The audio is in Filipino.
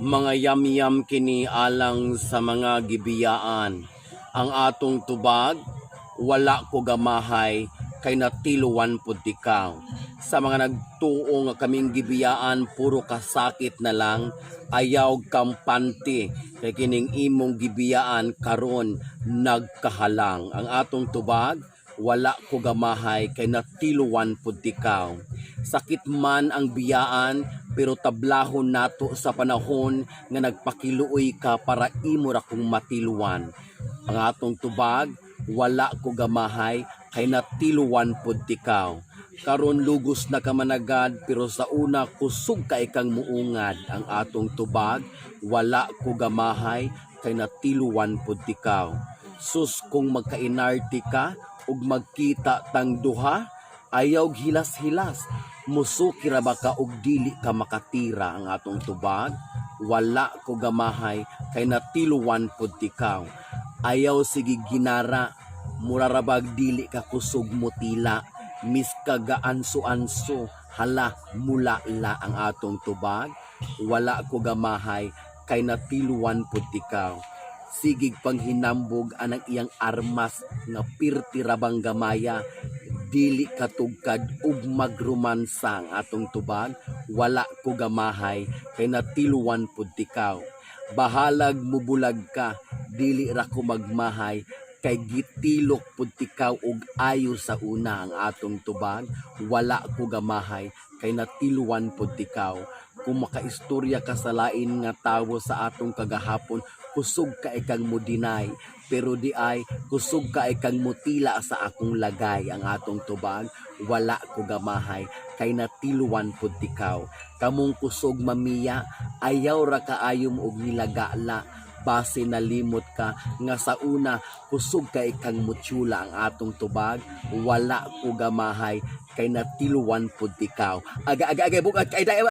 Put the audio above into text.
Mga yamyam kini alang sa mga gibiyaan. Ang atong tubag, wala ko gamahay, kay natiluan pud ikaw. Sa mga nagtuo nga kaming gibiyaan, puro kasakit na lang, ayaw kampante, kay kining imong gibiyaan karon nagkahalang. Ang atong tubag, wala ko gamahay, kay natiluan pud ikaw. Sakit man ang biyaan, pero tablahon nato sa panahon nga nagpakiluoy ka para imo ra kong matiluan. Ang atong tubag, wala ko gamahay, kay natiluan pud tikaw. Karon lugos na ka managad, pero sa una kusog ka ikang muungad. Ang atong tubag, wala ko gamahay, kay natiluan pud tikaw. Sus kung magkainarti ka ug magkita tang duha, ayaw hilas-hilas, musuki ra ba ka og dili ka makatira. Ang atong tubag, wala ko gamahay, kay natiluan pud tikaw. Ayaw sige ginara, murarabag dili ka kusog mutila, miskaga anso-anso, hala mulala. Ang atong tubag, wala ko gamahay, kay natiluan pud tikaw. Sigig panghinambog anang iyang armas nga pirti rabang gamaya, dili katugkad ug magrumansa. Ang atong tubag, wala ko gamahay, kay natiluan pud tikaw. Bahalag mubulag ka, dili ra ko magmahay, kay gitilok pud tikaw og ayo sa una. Ang atong tubag, wala ko gamahay, kay natiluan pud tikaw. Kung makaistorya ka sa lain nga tawo sa atong kagahapon, kusog ka ikang mudinay, pero di ay kusog ka ikang mutila sa akong lagay. Ang atong tubag, wala ko gamahay, kay natiluan pud tikaw. Kamong kusog mamiya, ayaw ra kaayom og nilagala, base nalimot ka nga sa una kusog ka ikang mutsula. Ang atong tubag, wala ko gamahay, kay natiluan pud tikaw. Aga bugad kay